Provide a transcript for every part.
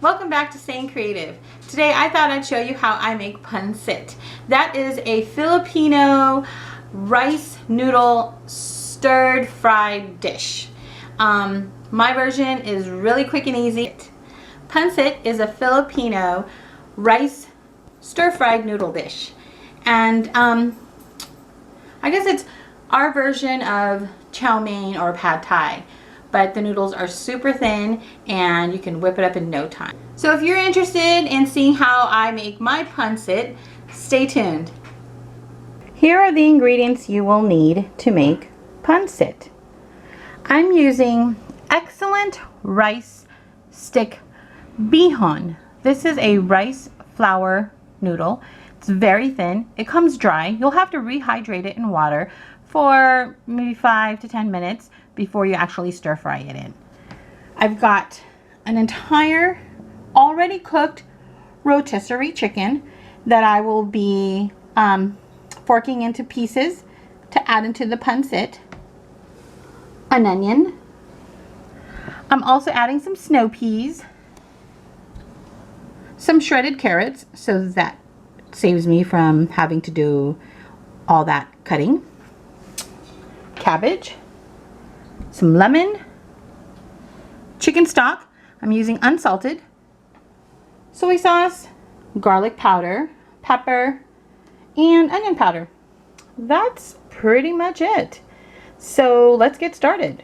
Welcome back to Staying Creative. Today I thought I'd show you how I make pancit. That is a Filipino rice noodle stirred fried dish. My version is really quick and easy. Pancit is a Filipino rice stir-fried noodle dish. And I guess it's our version of chow mein or pad thai. But the noodles are super thin and you can whip it up in no time. So if you're interested in seeing how I make my pancit, stay tuned. Here are the ingredients you will need to make pancit. I'm using excellent rice stick Bihon. This is a rice flour noodle. It's very thin. It comes dry. You'll have to rehydrate it in water for maybe 5 to 10 minutes before you actually stir fry it in. I've got an entire already cooked rotisserie chicken that I will be forking into pieces to add into the pancit. An onion. I'm also adding some snow peas, some shredded carrots, so that saves me from having to do all that cutting. Cabbage, some lemon, chicken stock. I'm using unsalted, soy sauce, garlic powder, pepper, and onion powder. That's pretty much it. So let's get started.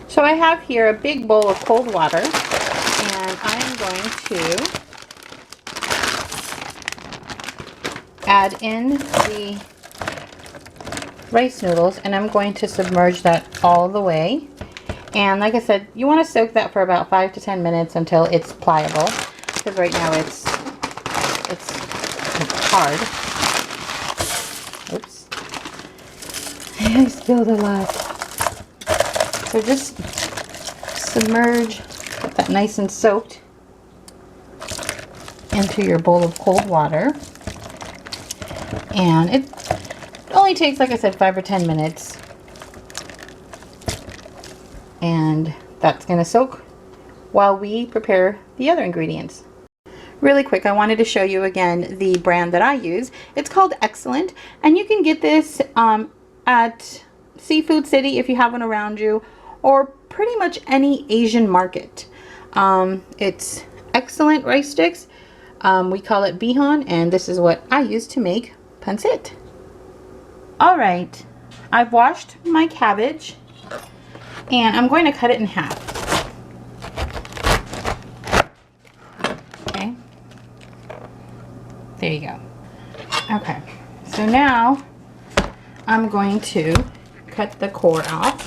So I have here a big bowl of cold water, and I am going to add in the rice noodles, and I'm going to submerge that all the way. And like I said, you want to soak that for about 5 to 10 minutes until it's pliable, because right now it's hard. Oops. I spilled a lot. So just submerge, get that nice and soaked into your bowl of cold water. And it only takes, like I said, 5 or 10 minutes. And that's going to soak while we prepare the other ingredients. Really quick, I wanted to show you again the brand that I use. It's called Excellent, and you can get this at Seafood City if you have one around you, or pretty much any Asian market. It's Excellent rice sticks. We call it Bihon, and this is what I use to make pancit. Alright, I've washed my cabbage and I'm going to cut it in half. Okay, there you go. Okay, so now I'm going to cut the core out.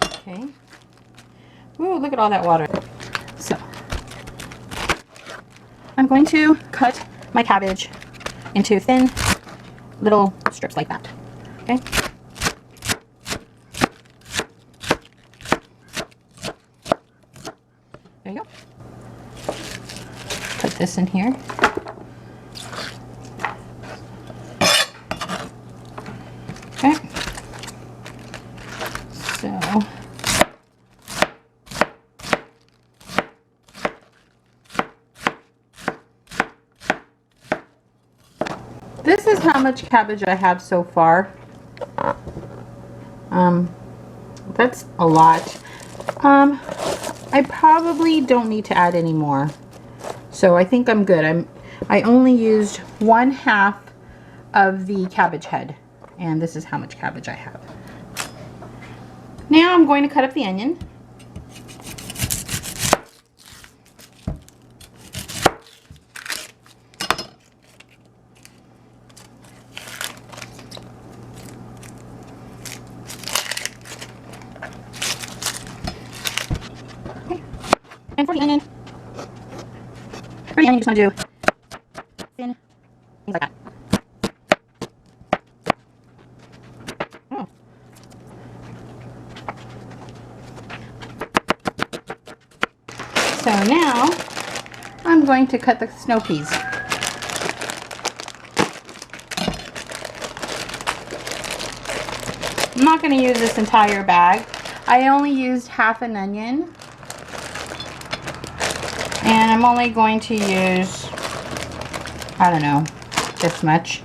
Okay. Ooh, look at all that water. So I'm going to cut my cabbage into thin little strips like that. Okay. There you go. Put this in here. Okay. So this is how much cabbage I have so far. That's a lot. I probably don't need to add any more. So I think I'm good. I only used 1/2 of the cabbage head. And this is how much cabbage I have. Now I'm going to cut up the onion. And for the onion, you just want to do thin, things like that. Oh. So now I'm going to cut the snow peas. I'm not going to use this entire bag. I only used half an onion. And I'm only going to use, I don't know, this much.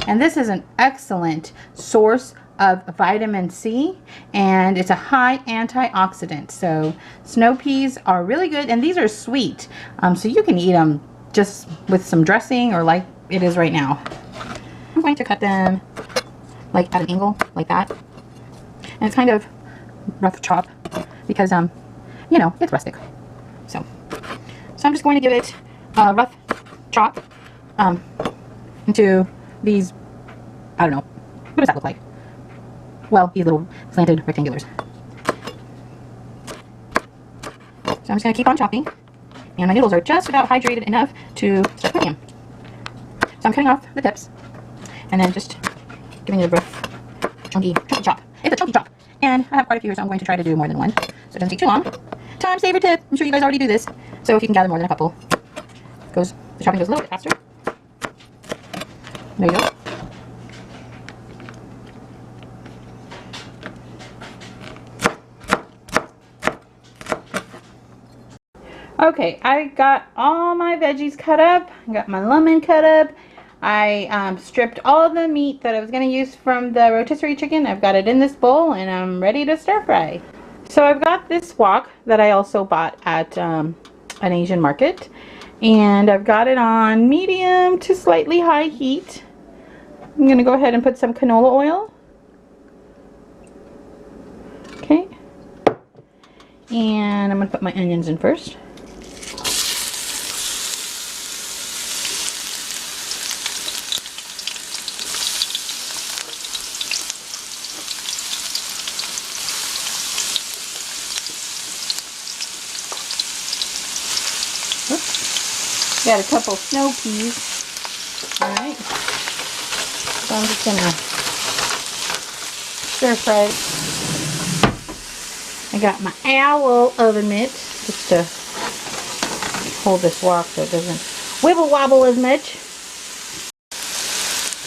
And this is an excellent source of vitamin C, and it's a high antioxidant. So snow peas are really good, and these are sweet. So you can eat them just with some dressing or like it is right now. I'm going to cut them like at an angle like that. And it's kind of rough chop because, you know, it's rustic. So I'm just going to give it a rough chop into these, I don't know, what does that look like? Well, these little slanted rectangulars. So I'm just going to keep on chopping. And my noodles are just about hydrated enough to start cooking them. So I'm cutting off the tips. And then just giving it a rough, chunky chop. It's a chunky chop. And I have quite a few, so I'm going to try to do more than one. So it doesn't take too long. Time saver tip. I'm sure you guys already do this. So if you can gather more than a couple, the chopping goes a little bit faster. There you go. Okay, I got all my veggies cut up. I got my lemon cut up. I stripped all the meat that I was going to use from the rotisserie chicken. I've got it in this bowl and I'm ready to stir fry. So I've got this wok that I also bought at an Asian market. And I've got it on medium to slightly high heat. I'm going to go ahead and put some canola oil. Okay. And I'm going to put my onions in first. Got a couple snow peas. Alright. So I'm just gonna stir fry. I got my owl oven mitt just to hold this wok so it doesn't wibble wobble as much.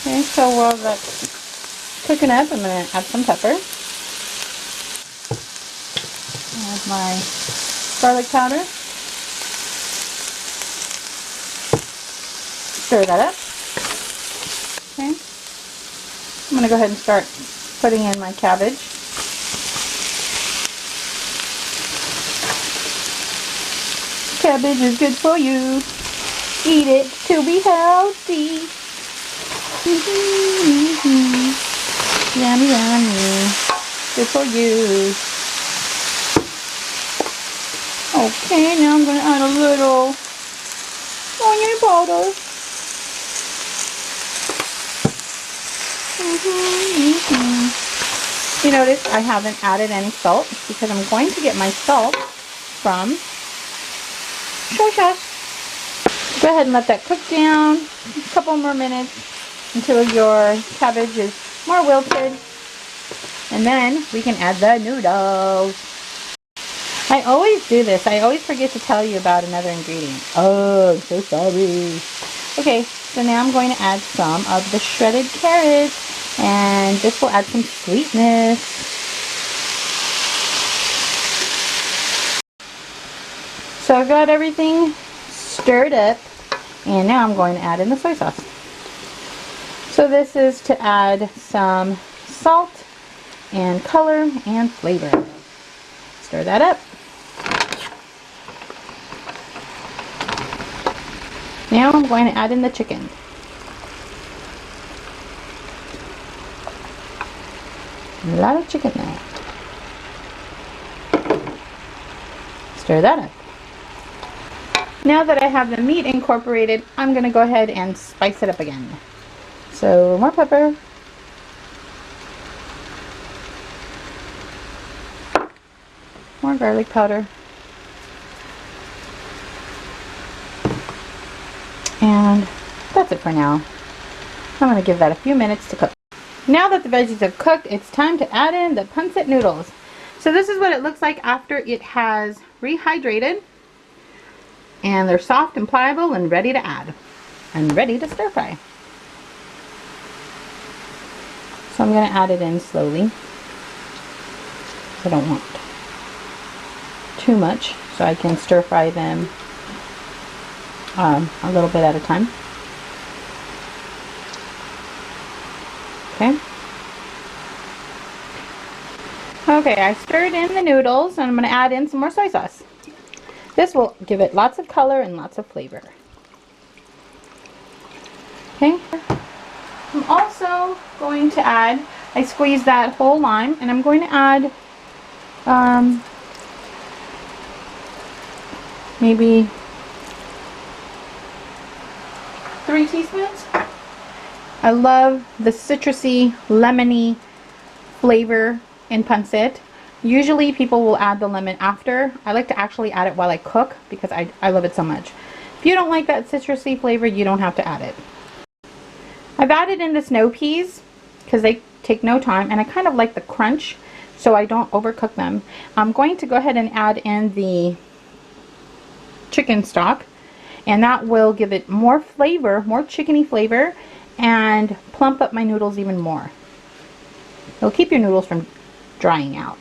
Okay, so while that's cooking up, I'm gonna add some pepper. Add my garlic powder. Stir that up. Okay. I'm going to go ahead and start putting in my cabbage. Cabbage is good for you. Eat it to be healthy. Yummy, yummy. Good for you. Okay, now I'm going to add a little onion powder. You notice I haven't added any salt because I'm going to get my salt from soy sauce. Go ahead and let that cook down a couple more minutes until your cabbage is more wilted, and then we can add the noodles. I always do this. I always forget to tell you about another ingredient. Oh, I'm so sorry. Okay, so now I'm going to add some of the shredded carrots. And this will add some sweetness. So I've got everything stirred up. And now I'm going to add in the soy sauce. So this is to add some salt and color and flavor. Stir that up. Now I'm going to add in the chicken. A lot of chicken there. Stir that up. Now that I have the meat incorporated, I'm going to go ahead and spice it up again. So more pepper. More garlic powder. And that's it for now. I'm going to give that a few minutes to cook. Now that the veggies have cooked, it's time to add in the pancit noodles. So this is what it looks like after it has rehydrated. And they're soft and pliable and ready to add. And ready to stir fry. So I'm going to add it in slowly. I don't want too much, so I can stir fry them a little bit at a time. Okay. Okay, I stirred in the noodles and I'm going to add in some more soy sauce. This will give it lots of color and lots of flavor. Okay. I'm also going to add, I squeezed that whole lime, and I'm going to add maybe 3 teaspoons. I love the citrusy, lemony flavor in pancit. Usually people will add the lemon after. I like to actually add it while I cook because I love it so much. If you don't like that citrusy flavor, you don't have to add it. I've added in the snow peas because they take no time, and I kind of like the crunch so I don't overcook them. I'm going to go ahead and add in the chicken stock, and that will give it more flavor, more chickeny flavor, and plump up my noodles even more. It'll keep your noodles from drying out.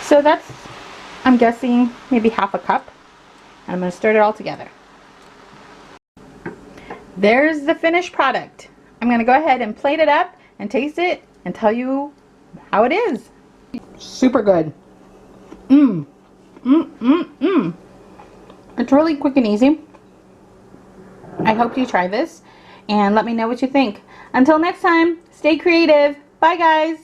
So that's, I'm guessing, maybe half a cup. And I'm going to stir it all together. There's the finished product. I'm going to go ahead and plate it up and taste it and tell you how it is. Super good. It's really quick and easy. I hope you try this and let me know what you think. Until next time, stay creative. Bye guys.